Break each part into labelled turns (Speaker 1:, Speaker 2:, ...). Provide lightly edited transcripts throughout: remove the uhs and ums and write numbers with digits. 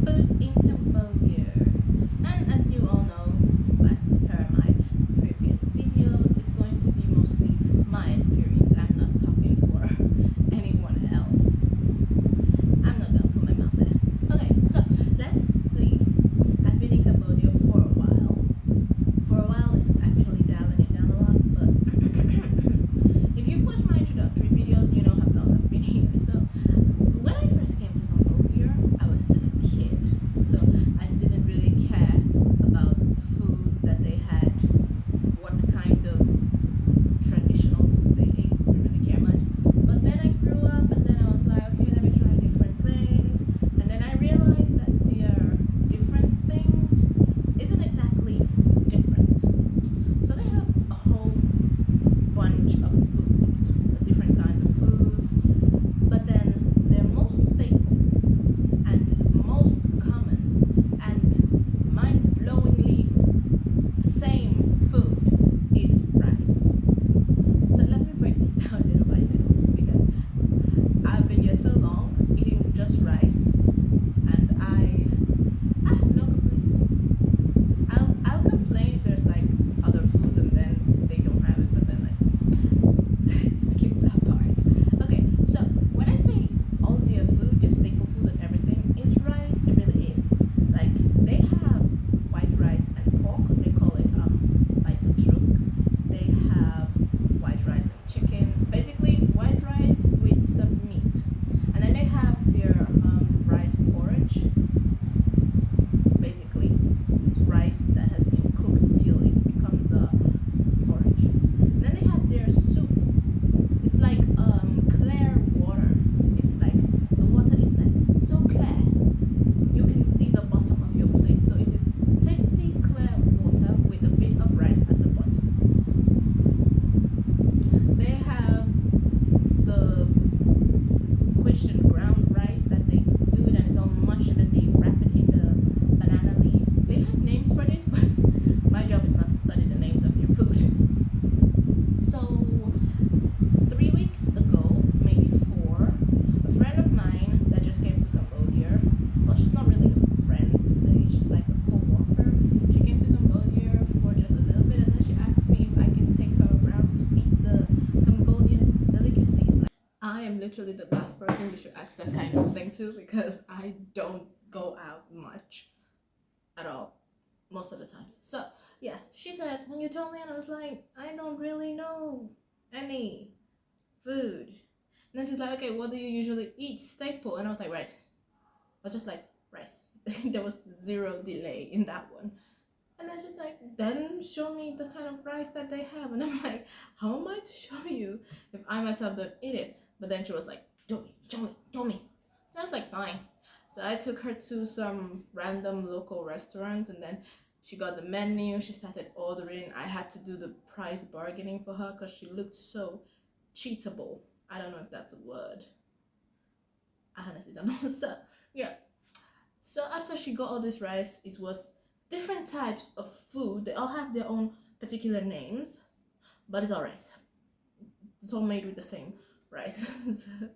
Speaker 1: foods in Cambodia. And as you all know, as per my previous videos, it's going to be mostly my experience. I'm not talking for anyone else. I'm not gonna put my mouth there. Okay, so let's see. I've been in Cambodia for a while. For a while, it's actually dialing it down a lot, but if you've watched my introductory videos, you know how long I've been here. So when I first came to Cambodia, I was still a kid, so I didn't really care about the food that they had, what kind of traditional food they ate. Didn't really care much. But then I grew up, and then I was like, okay, let me try different things, and then I realized that their different things isn't exactly different. So they have a whole bunch of foods, different kinds of foods, but then their most staple and most common and mind-blowingly same food is rice. So let me break this down little by little, because I've been here so long eating just rice, and I have no complaints. I'll complain if there's like other foods and then they don't have it, but then like skip that part. Okay, so when I say all their food, their staple food and everything is rice, it really is. Like they have white rice and pork. They call it bison truk. They have white rice and chicken. Basically white rice with some meat. And then they have their rice porridge. Basically it's rice that has been cooked till it becomes a porridge. And then they have their soup. It's like clear water. It's like the water is like so clear you can see the bottom of your plate. So it is tasty clear water with a bit of rice at the bottom. They have the squished and ground rice that they do it, and it's all mush, and then they wrap it in the banana leaf. They have names for this, but my job is not to study the names of their food. So 3 weeks ago, maybe 4, a friend of mine that just came to Cambodia, well, she's not really a friend to say, she's like a co-worker. She came to Cambodia for just a little bit, and then she asked me if I can take her around to eat the Cambodian delicacies. Like, I am literally the last person you should ask that kind of thing to, because I don't go out much at all most of the times. So yeah, she said, when you told me, and I was like, I don't really know any food. And then she's like, okay, what do you usually eat staple? And I was like, rice. But just like rice. There was zero delay in that one. And then she's like, then show me the kind of rice that they have. And I'm like, how am I to show you if I myself don't eat it? But then she was like, show me, show me, show me. So I was like, fine. So I took her to some random local restaurant, and then she got the menu. She started ordering. I had to do the price bargaining for her because she looked so cheatable. I don't know if that's a word. I honestly don't know. So yeah. So after she got all this rice, it was different types of food. They all have their own particular names, but it's all rice. It's all made with the same rice. So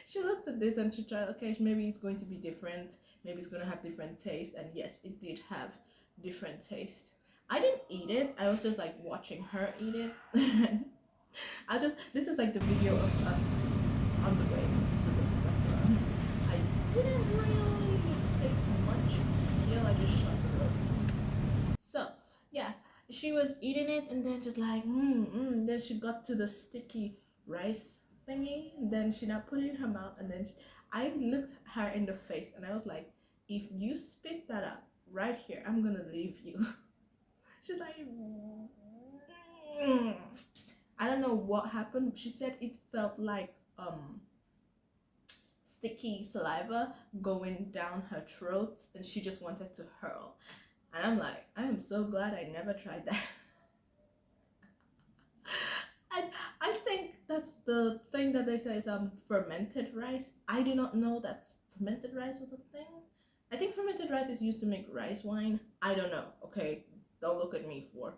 Speaker 1: she looked at this and she tried, okay, maybe it's going to be different. Maybe it's going to have different taste. And yes, it did have different taste. I didn't eat it. I was just like watching her eat it. This is like the video of us on the way to the restaurant. I didn't really take much. I just shot the road. So yeah, she was eating it, and then just like then she got to the sticky rice thingy, and then she now put it in her mouth, and then I looked her in the face, and I was like, if you spit that up right here, I'm gonna leave you. She's like, I don't know what happened. She said it felt like sticky saliva going down her throat, and she just wanted to hurl. And I'm like, I am so glad I never tried that. I think that's the thing that they say is fermented rice. I did not know that fermented rice was a thing. I think fermented rice is used to make rice wine. I don't know. Okay, don't look at me for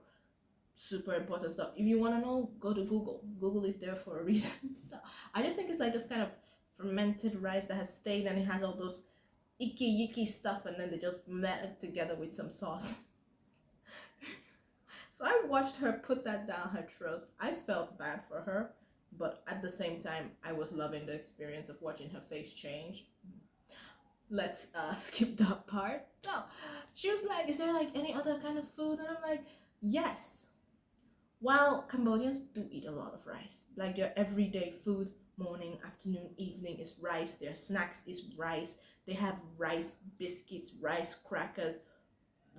Speaker 1: super important stuff. If you want to know, go to Google. Google is there for a reason. So I just think it's like just kind of fermented rice that has stayed, and it has all those icky icky stuff, and then they just met it together with some sauce. So I watched her put that down her throat. I felt bad for her, but at the same time, I was loving the experience of watching her face change. Let's skip that part. So she was like, "Is there like any other kind of food?" And I'm like, "Yes." While Cambodians do eat a lot of rice, like their everyday food, morning, afternoon, evening is rice. Their snacks is rice. They have rice biscuits, rice crackers,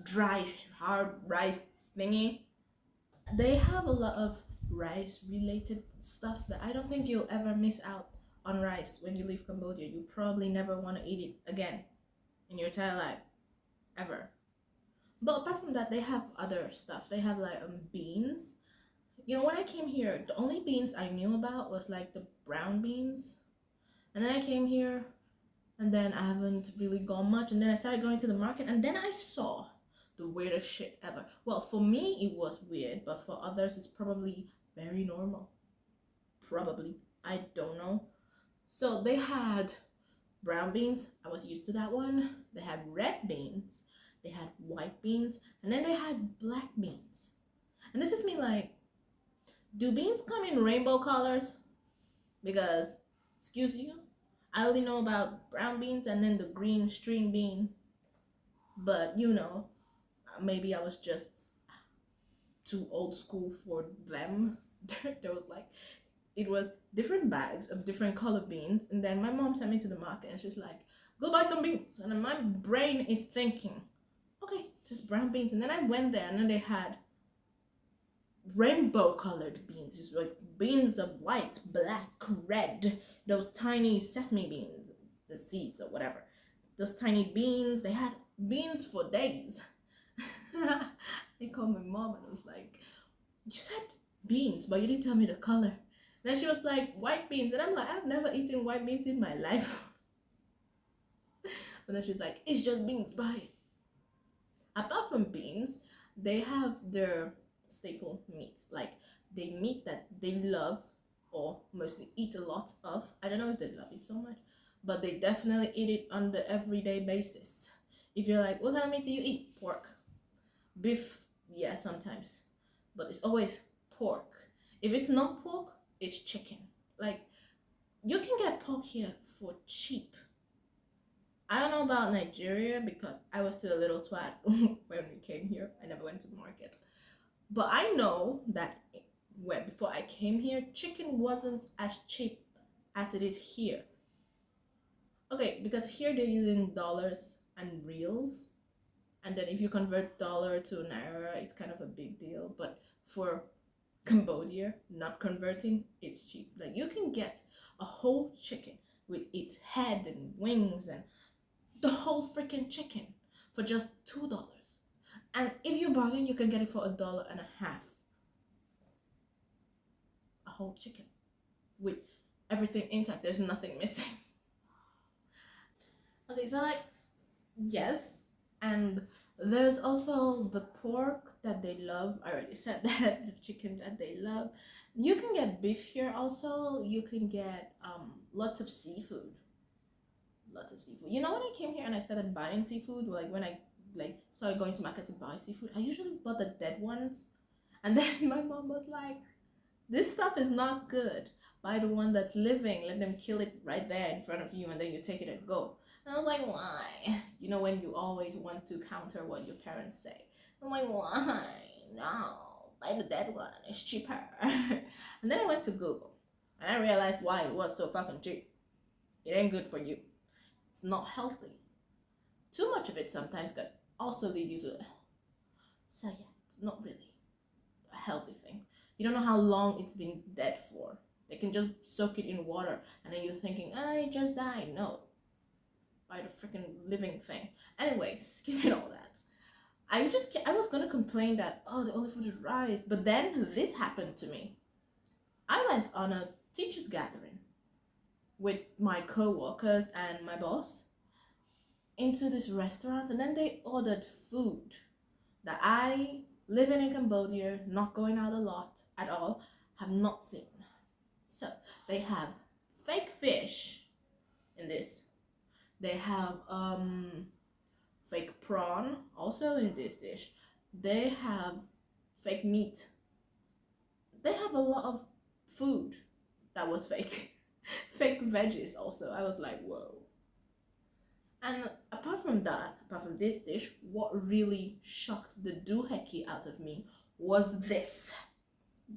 Speaker 1: dry hard rice thingy. They have a lot of rice related stuff that I don't think you'll ever miss out on rice when you leave Cambodia. You probably never want to eat it again in your entire life, ever. But apart from that, they have other stuff. They have like beans. You know, when I came here, the only beans I knew about was like the brown beans. And then I came here, and then I haven't really gone much. And then I started going to the market, and then I saw the weirdest shit ever. Well, for me, it was weird, but for others, it's probably very normal. Probably. I don't know. So they had brown beans. I was used to that one. They had red beans. They had white beans. And then they had black beans. And this is me like, do beans come in rainbow colors? Because, excuse you, I only know about brown beans and then the green string bean. But you know, maybe I was just too old school for them. There was like, it was different bags of different color beans, and then my mom sent me to the market and she's like, go buy some beans. And then my brain is thinking, okay, just brown beans. And then I went there and then they had rainbow colored beans, just like beans of white, black, red, those tiny sesame beans, the seeds or whatever, those tiny beans. They had beans for days. I called my mom and I was like, you said beans but you didn't tell me the color. Then she was like, white beans. And I'm like, I've never eaten white beans in my life. But then she's like, it's just beans, buy it. Apart from beans, they have their staple meat, like the meat that they love or mostly eat a lot of. I don't know if they love it so much, but they definitely eat it on the everyday basis. If you're like, what kind of meat do you eat? Pork. Beef, yeah, sometimes, but it's always pork. If it's not pork, it's chicken. Like, you can get pork here for cheap. I don't know about Nigeria because I was still a little twat when we came here. I never went to the market. But I know that when before I came here, chicken wasn't as cheap as it is here. Okay, because here they're using dollars and reals. And then if you convert dollar to naira, it's kind of a big deal. But for Cambodia, not converting, it's cheap. Like, you can get a whole chicken with its head and wings and the whole freaking chicken for just $2. And if you bargain, you can get it for $1.50. A whole chicken with everything intact. There's nothing missing. Okay, so like, yes, and there's also the pork that they love. I already said that. The chicken that they love. You can get beef here also. You can get lots of seafood. Lots of seafood. You know, when I came here and I started buying seafood, like when I like started going to market to buy seafood, I usually bought the dead ones. And then my mom was like, this stuff is not good. Buy the one that's living. Let them kill it right there in front of you, and then you take it and go. And I was like, why? You know, when you always want to counter what your parents say. I'm like, why? No, buy the dead one. It's cheaper. And then I went to Google, and I realized why it was so fucking cheap. It ain't good for you. It's not healthy. Too much of it sometimes could also lead you to. So yeah, it's not really a healthy thing. You don't know how long it's been dead for. They can just soak it in water, and then you're thinking, it just died. No, by the freaking living thing. Anyway, skipping all that. I was gonna complain that, the only food is rice, but then this happened to me. I went on a teachers gathering with my co-workers and my boss into this restaurant, and then they ordered food that I, living in Cambodia, not going out a lot at all, have not seen. So they have fake fish in this. They have fake prawn also in this dish. They have fake meat. They have a lot of food that was fake. Fake veggies also. I was like, whoa. And apart from that, apart from this dish, what really shocked the doohickey out of me was this.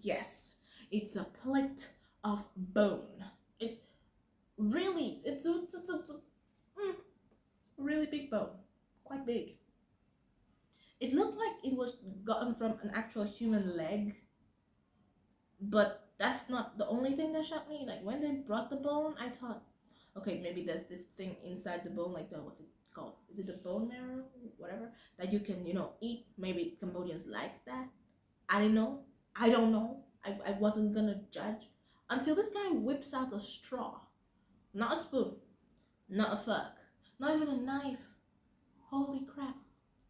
Speaker 1: Yes, it's a plate of bone. It's really, really big bone. Quite big. It looked like it was gotten from an actual human leg, but that's not the only thing that shocked me. Like when they brought the bone, I thought, okay, maybe there's this thing inside the bone, like the what's it called? Is it the bone marrow, whatever, that you can eat? Maybe Cambodians like that. I didn't know. I don't know. I wasn't gonna judge until this guy whips out a straw, not a spoon, not a fork, not even a knife. Holy crap!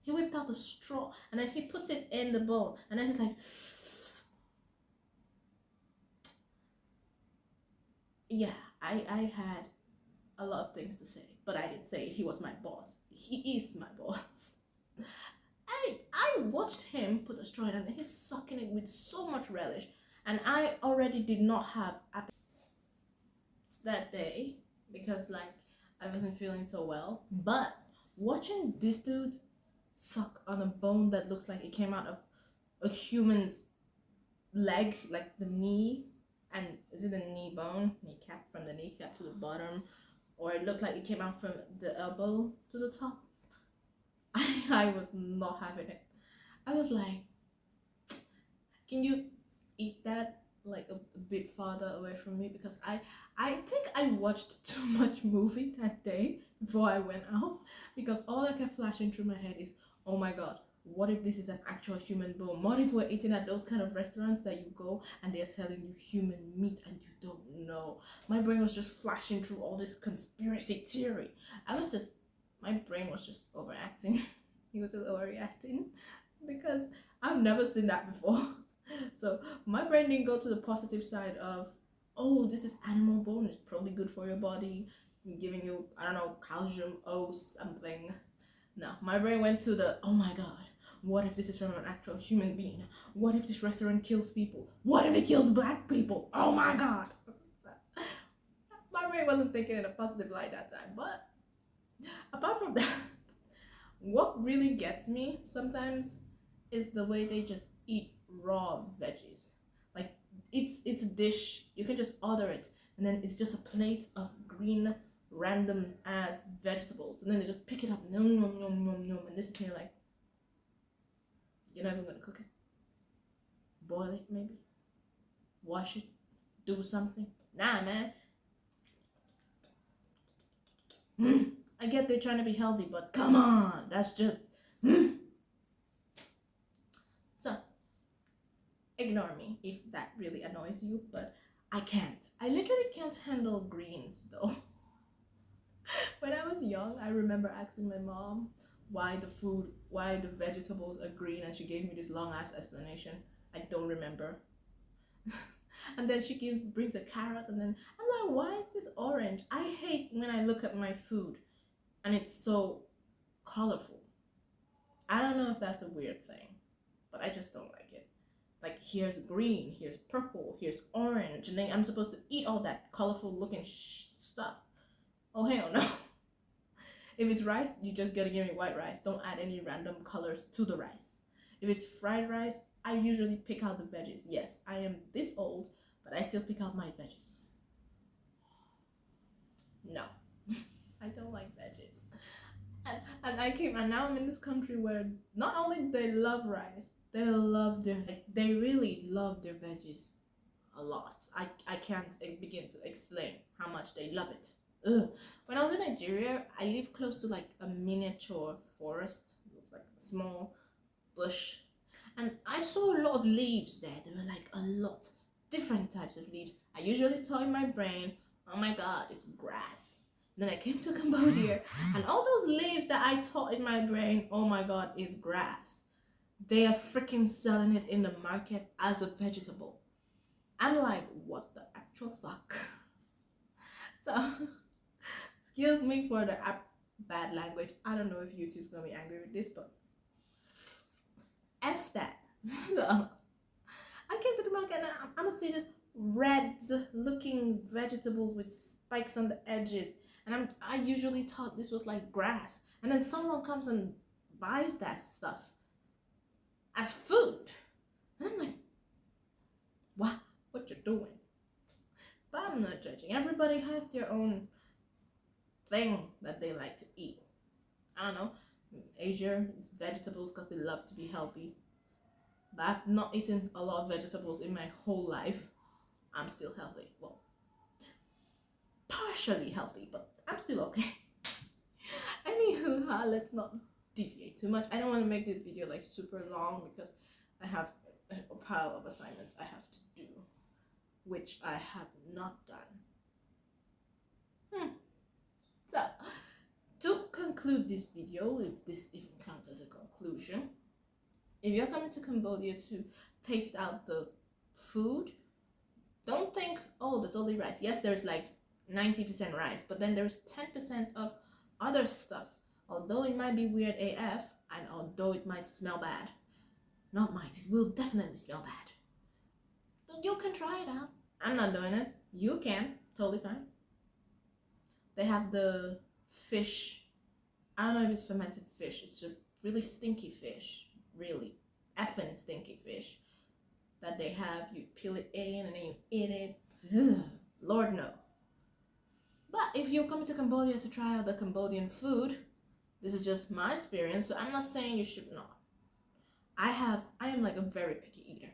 Speaker 1: He whipped out the straw and then he puts it in the bowl and then he's like, yeah, I had a lot of things to say, but I didn't say it. He was my boss. He is my boss. I watched him put a straw in and he's sucking it with so much relish, and I already did not have appetite that day because like I wasn't feeling so well. But watching this dude suck on a bone that looks like it came out of a human's leg, like the knee, and is it the knee bone, kneecap, from the kneecap to the bottom, or it looked like it came out from the elbow to the top. I was not having it. I was like, can you eat that like a bit farther away from me? Because I think I watched too much movie that day before I went out, because all that kept flashing through my head is, oh my god, what if this is an actual human bone? What if we're eating at those kind of restaurants that you go and they're selling you human meat and you don't know? My brain was just flashing through all this conspiracy theory. My brain was just overacting. He was just overreacting because I've never seen that before. So my brain didn't go to the positive side of, oh, this is animal bone, it's probably good for your body, giving you, I don't know, calcium or something. No, my brain went to the, oh my god, what if this is from an actual human being? What if this restaurant kills people? What if it kills black people? Oh my god. My brain wasn't thinking in a positive light that time. But apart from that, what really gets me sometimes is the way they just eat raw veggies. Like it's a dish, you can just order it and then it's just a plate of green random ass vegetables, and then they just pick it up, nom nom nom nom nom, and this is me like, you're not even gonna cook it, boil it, maybe wash it, do something. Nah, man. I get they're trying to be healthy, but come on, that's just so ignore me if that really annoys you, but I can't. I literally can't handle greens though. When I was young, I remember asking my mom why the vegetables are green, and she gave me this long ass explanation. I don't remember. And then she brings a carrot, and then I'm like, why is this orange? I hate when I look at my food and it's so colorful. I don't know if that's a weird thing, but I just don't like it. Like, here's green, here's purple, here's orange, and then I'm supposed to eat all that colorful looking stuff. Oh hell no. If it's rice, you just gotta give me white rice. Don't add any random colors to the rice. If it's fried rice, I usually pick out the veggies. Yes, I am this old, but I still pick out my veggies. No, I don't like veggies. And now I'm in this country where not only they love rice, they really love their veggies a lot. I can't begin to explain how much they love it. Ugh. When I was in Nigeria, I lived close to like a miniature forest. It was like a small bush, and I saw a lot of leaves there. There were like a lot different types of leaves. I usually thought in my brain, oh my god, it's grass. Then I came to Cambodia, and all those leaves that I thought in my brain, oh my god, is grass, they are freaking selling it in the market as a vegetable. I'm like, what the actual fuck? So Excuse me for the bad language. I don't know if YouTube's gonna be angry with this, but F that. So I came to the market and I'm gonna see this red looking vegetables with spikes on the edges. And I usually thought this was like grass. And then someone comes and buys that stuff as food. And I'm like, what you're doing? But I'm not judging. Everybody has their own thing that they like to eat. I don't know. Asia, it's vegetables because they love to be healthy. But I've not eaten a lot of vegetables in my whole life. I'm still healthy. Well, partially healthy, but I'm still okay. Anywho, let's not deviate too much. I don't want to make this video like super long because I have a pile of assignments I have to do, which I have not done. So, to conclude this video, if this even counts as a conclusion, if you're coming to Cambodia to taste out the food, don't think, oh, that's only rice. Yes, there's like 90% rice, but then there's 10% of other stuff. Although it might be weird AF, and although it might smell bad, not might, it will definitely smell bad. But you can try it out. I'm not doing it. You can, totally fine. They have the fish. I don't know if it's fermented fish. It's just really stinky fish. Really effing stinky fish that they have. You peel it in and then you eat it. Ugh, Lord no. But if you're coming to Cambodia to try out the Cambodian food, this is just my experience, so I'm not saying you should not. I am like a very picky eater.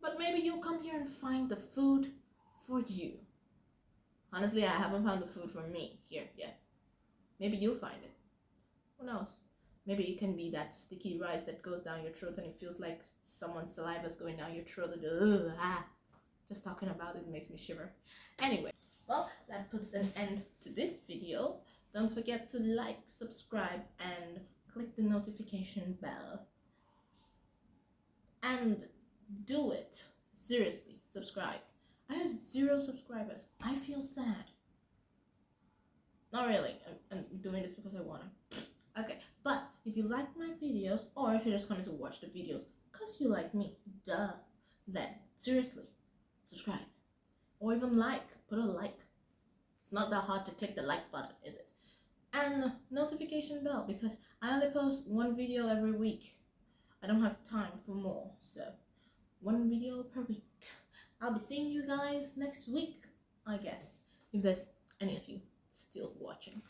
Speaker 1: But maybe you'll come here and find the food for you. Honestly, I haven't found the food for me here yet. Maybe you'll find it. Who knows? Maybe it can be that sticky rice that goes down your throat and it feels like someone's saliva is going down your throat. And just talking about it makes me shiver. Anyway, well, that puts an end to this video. Don't forget to like, subscribe, and click the notification bell. And do it. Seriously, subscribe. I have 0 subscribers. I feel sad. Not really. I'm doing this because I want to. Okay, but if you like my videos, or if you're just coming to watch the videos because you like me, then seriously, subscribe. Or even put a like. It's not that hard to click the like button, is it? And notification bell, because I only post 1 video every week. I don't have time for more, so 1 video per week. I'll be seeing you guys next week, I guess, if there's any of you still watching.